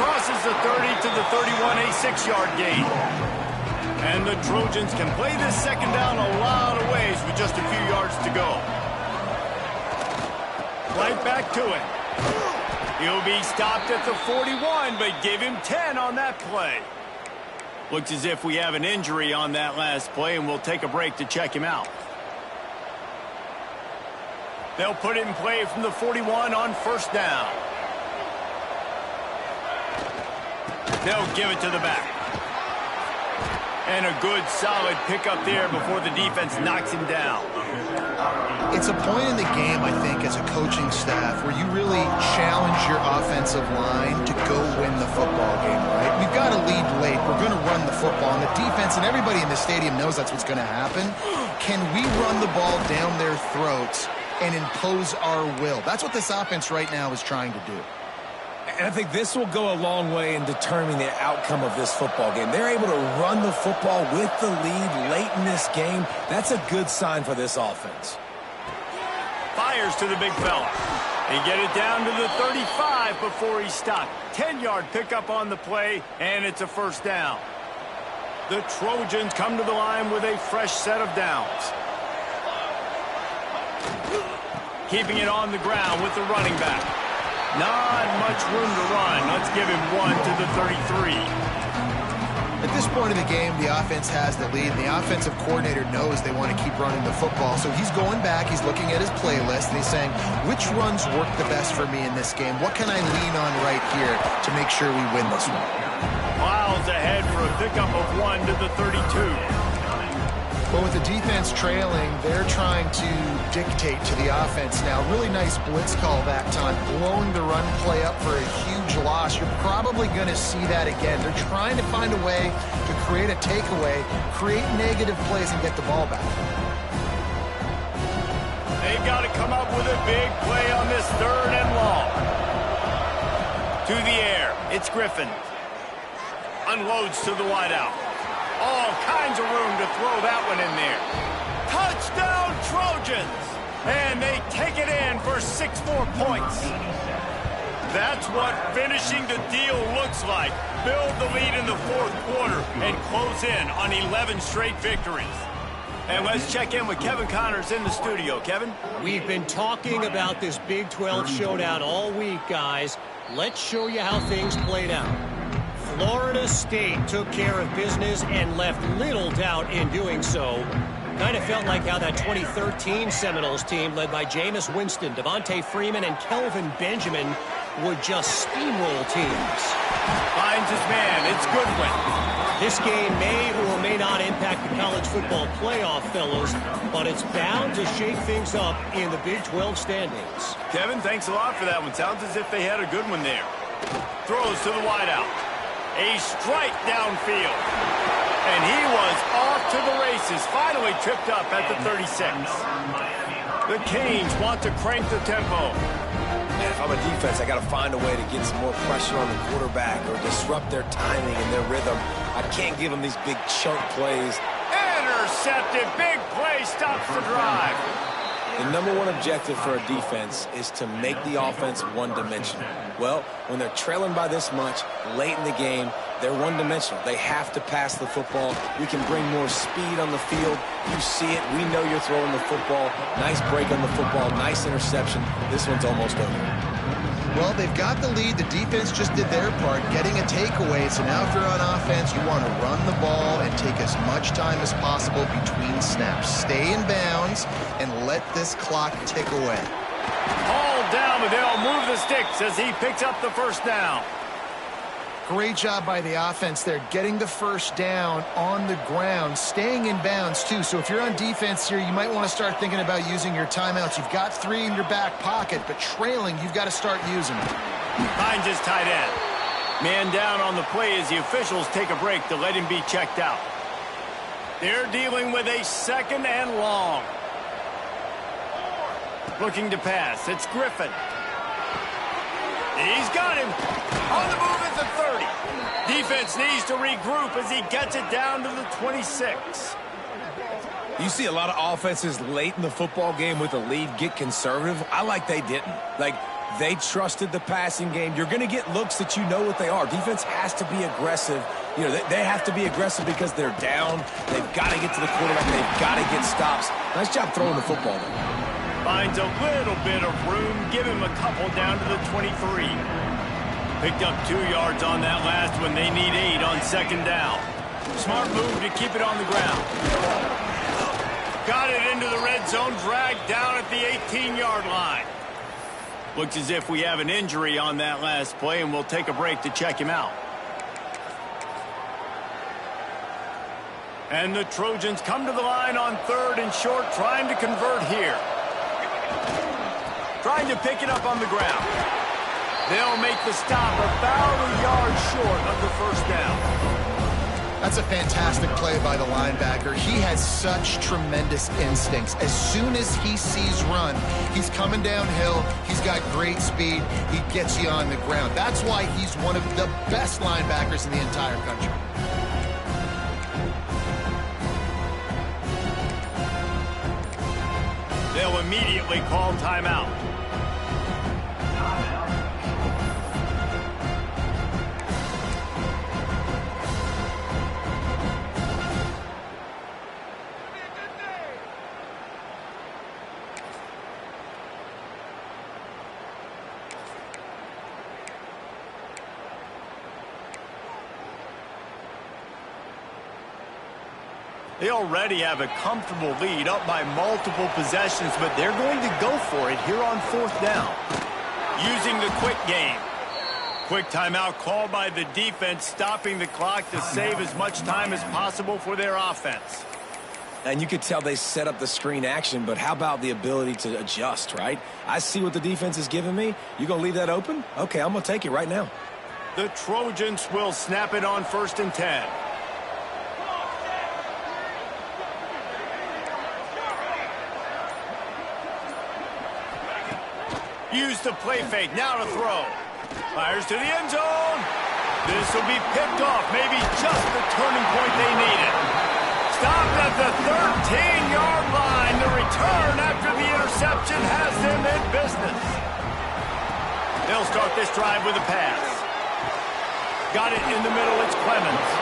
Crosses the 30 to the 31, a 6-yard gain. And the Trojans can play this second down a lot of ways with just a few yards to go. Right back to it. He'll be stopped at the 41, but give him 10 on that play. Looks as if we have an injury on that last play, and we'll take a break to check him out. They'll put it in play from the 41 on first down. They'll give it to the back. And a good, solid pickup there before the defense knocks him down. It's a point in the game, I think, as a coaching staff where you really challenge your offensive line to go win the football game, right? We've got to lead late. We're going to run the football. And the defense and everybody in the stadium knows that's what's going to happen. Can we run the ball down their throats and impose our will? That's what this offense right now is trying to do. And I think this will go a long way in determining the outcome of this football game. They're able to run the football with the lead late in this game. That's a good sign for this offense. Fires to the big fella. He get it down to the 35 before he stopped. 10-yard pickup on the play, and it's a first down. The Trojans come to the line with a fresh set of downs. Keeping it on the ground with the running back. Not much room to run. Let's give him one to the 33. At this point in the game, the offense has the lead, and the offensive coordinator knows they want to keep running the football. So he's going back, he's looking at his playlist, and he's saying, which runs work the best for me in this game? What can I lean on right here to make sure we win this one? Miles ahead for a pickup of one to the 32. But with the defense trailing, they're trying to dictate to the offense now. Really nice blitz call that time, blowing the run play up for a huge loss. You're probably going to see that again. They're trying to find a way to create a takeaway, create negative plays, and get the ball back. They've got to come up with a big play on this third and long. To the air, it's Griffin. Unloads to the wideout. All kinds of room to throw that one in there. Touchdown, Trojans! And they take it in for 6 more points. That's what finishing the deal looks like. Build the lead in the fourth quarter and close in on 11 straight victories. And let's check in with Kevin Connors in the studio. Kevin? We've been talking about this Big 12 showdown all week, guys. Let's show you how things played out. Florida State took care of business and left little doubt in doing so. Kind of felt like how that 2013 Seminoles team led by Jameis Winston, Devontae Freeman, and Kelvin Benjamin would just steamroll teams. Finds his man. It's Goodwin. This game may or may not impact the college football playoff, fellas, but it's bound to shake things up in the Big 12 standings. Kevin, thanks a lot for that one. Sounds as if they had a good one there. Throws to the wideout. A strike downfield. And he was off to the races. Finally tripped up at the 36. The Canes want to crank the tempo. Man, if I'm a defense, I got to find a way to get some more pressure on the quarterback or disrupt their timing and their rhythm. I can't give them these big chunk plays. Intercepted. Big play stops the drive. The number one objective for a defense is to make the offense one-dimensional. Well, when they're trailing by this much late in the game, they're one-dimensional. They have to pass the football. We can bring more speed on the field. You see it. We know you're throwing the football. Nice break on the football. Nice interception. This one's almost over. Well, they've got the lead. The defense just did their part, getting a takeaway. So now if you're on offense, you want to run the ball and take as much time as possible between snaps. Stay in bounds and let this clock tick away. All down, but they'll move the sticks as he picks up the first down. Great job by the offense there, getting the first down on the ground, staying in bounds too. So if you're on defense here, you might want to start thinking about using your timeouts. You've got 3 in your back pocket, but trailing, you've got to start using them. Finds his tight end. Man down on the play as the officials take a break to let him be checked out. They're dealing with a second and long. Looking to pass. It's Griffin. He's got him. On the move at the 30. Defense needs to regroup as he gets it down to the 26. You see a lot of offenses late in the football game with a lead get conservative. I like they didn't. Like, they trusted the passing game. You're going to get looks that you know what they are. Defense has to be aggressive. You know, they have to be aggressive because they're down. They've got to get to the quarterback. They've got to get stops. Nice job throwing the football, though. Finds a little bit of room. Give him a couple down to the 23. Picked up 2 yards on that last one. They need 8 on second down. Smart move to keep it on the ground. Got it into the red zone. Dragged down at the 18-yard line. Looks as if we have an injury on that last play, and we'll take a break to check him out. And the Trojans come to the line on 3rd and short, trying to convert here. trying to pick it up on the ground. They'll make the stop about a yard short of the first down. That's a fantastic play by the linebacker. He has such tremendous instincts. As soon as he sees run, he's coming downhill. He's got great speed. He gets you on the ground. That's why he's one of the best linebackers in the entire country. They'll immediately call timeout. They already have a comfortable lead, up by multiple possessions, but they're going to go for it here on fourth down. Using the quick game. Quick timeout called by the defense, stopping the clock to save as much time as possible for their offense. And you could tell they set up the screen action, but how about the ability to adjust, right? I see what the defense is giving me. You going to leave that open? Okay, I'm going to take it right now. The Trojans will snap it on 1st and 10. Use the play fake, now to throw. Fires to the end zone. This will be picked off, maybe just the turning point they needed. Stopped at the 13-yard line. The return after the interception has them in business. They'll start this drive with a pass. Got it in the middle, it's Clemens.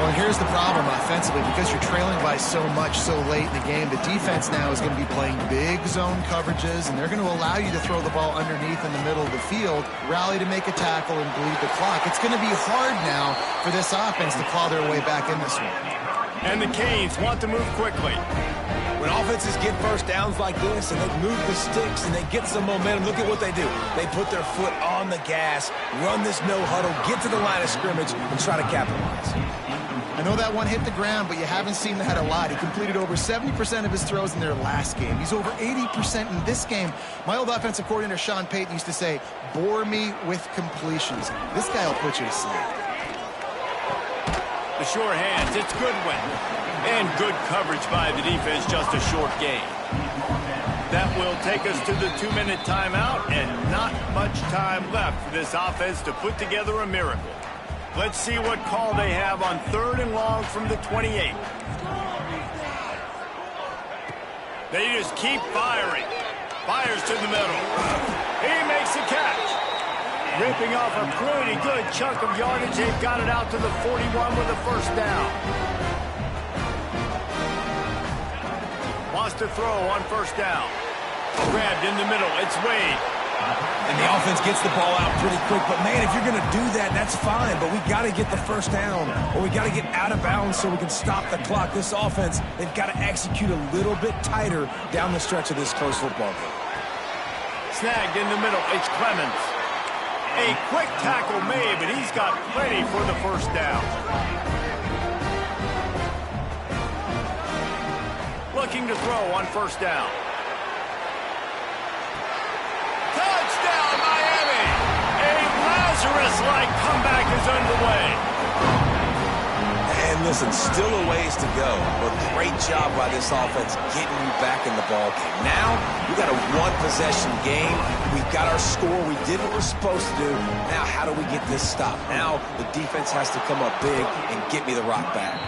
Well, here's the problem offensively. Because you're trailing by so much so late in the game, the defense now is going to be playing big zone coverages, and they're going to allow you to throw the ball underneath in the middle of the field, rally to make a tackle, and bleed the clock. It's going to be hard now for this offense to claw their way back in this one. And the Canes want to move quickly. When offenses get first downs like this and they move the sticks and they get some momentum, look at what they do. They put their foot on the gas, run this no huddle, get to the line of scrimmage, and try to capitalize. I know that one hit the ground, but you haven't seen that a lot. He completed over 70% of his throws in their last game. He's over 80% in this game. My old offensive coordinator, Sean Payton, used to say, bore me with completions. This guy will put you to sleep. The sure hands, it's Goodwin. And good coverage by the defense, just a short gain. That will take us to the 2-minute timeout, and not much time left for this offense to put together a miracle. Let's see what call they have on 3rd and long from the 28. They just keep firing. Fires to the middle. He makes the catch. Ripping off a pretty good chunk of yardage. They've got it out to the 41 with a first down. Wants to throw on first down. Grabbed in the middle. It's Wade. And the offense gets the ball out pretty quick. But, man, if you're going to do that, that's fine. But we got to get the first down, or we got to get out of bounds so we can stop the clock. This offense, they've got to execute a little bit tighter down the stretch of this close football game. Snagged in the middle. It's Clemens. A quick tackle made, but he's got plenty for the first down. Looking to throw on first down. Touchdown, Miami! A Lazarus-like comeback is underway. And listen, still a ways to go, but great job by this offense getting you back in the ball game. Now, we got a one-possession game. We've got our score. We did what we're supposed to do. Now, how do we get this stopped? Now, the defense has to come up big and get me the rock back.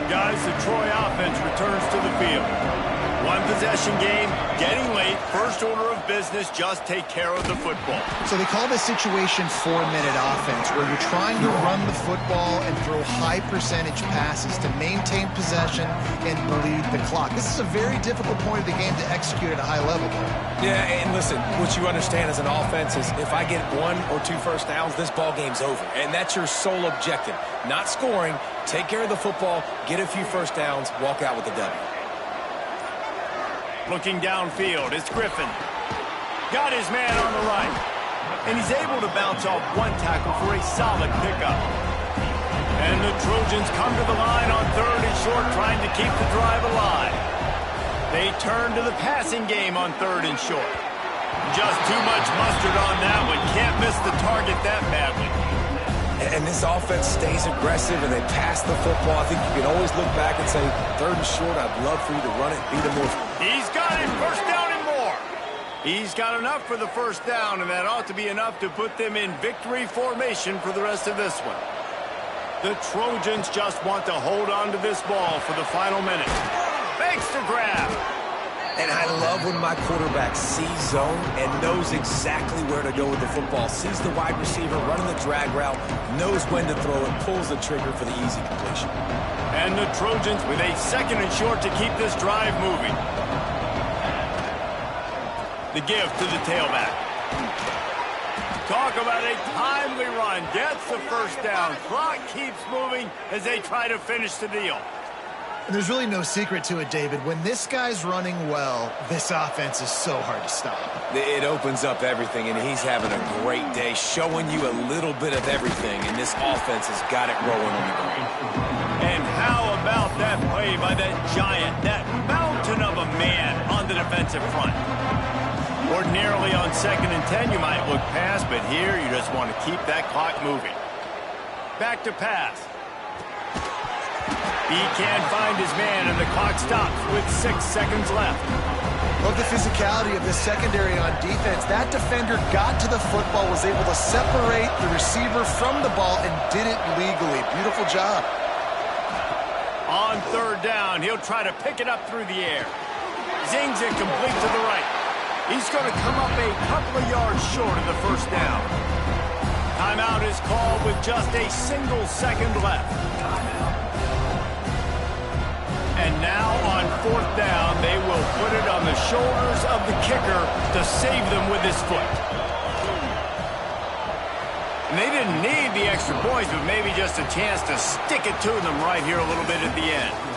Guys, the Troy offense returns to the field. One-possession game, getting late, first order of business, just take care of the football. So they call this situation 4-minute offense, where you're trying to run the football and throw high-percentage passes to maintain possession and bleed the clock. This is a very difficult point of the game to execute at a high level. Yeah, and listen, what you understand as an offense is if I get 1 or 2 first downs, this ball game's over. And that's your sole objective. Not scoring, take care of the football, get a few first downs, walk out with a W. Looking downfield, it's Griffin. Got his man on the right. And he's able to bounce off one tackle for a solid pickup. And the Trojans come to the line on 3rd and short, trying to keep the drive alive. They turn to the passing game on 3rd and short. Just too much mustard on that one. Can't miss the target that badly. And this offense stays aggressive and they pass the football. I think you can always look back and say, 3rd and short, I'd love for you to run it, beat them more. He's got it, 1st down and more. He's got enough for the 1st down, and that ought to be enough to put them in victory formation for the rest of this one. The Trojans just want to hold on to this ball for the final minute. Fakes to grab. And I love when my quarterback sees zone and knows exactly where to go with the football. Sees the wide receiver running the drag route, knows when to throw it, pulls the trigger for the easy completion. And the Trojans with a 2nd and short to keep this drive moving. The give to the tailback. Talk about a timely run. Gets the 1st down. Clock keeps moving as they try to finish the deal. And there's really no secret to it, David. When this guy's running well, this offense is so hard to stop. It opens up everything, and he's having a great day, showing you a little bit of everything, and this offense has got it rolling on the ground. And how about that play by that giant, that mountain of a man on the defensive front? Ordinarily on 2nd and 10, you might look past, but here you just want to keep that clock moving. Back to pass. He can't find his man, and the clock stops with 6 seconds left. Love the physicality of the secondary on defense. That defender got to the football, was able to separate the receiver from the ball, and did it legally. Beautiful job. On 3rd down, he'll try to pick it up through the air. Zings it complete to the right. He's going to come up a couple of yards short of the 1st down. Timeout is called with just a single second left. And now on 4th down, they will put it on the shoulders of the kicker to save them with his foot. And they didn't need the extra points, but maybe just a chance to stick it to them right here a little bit at the end.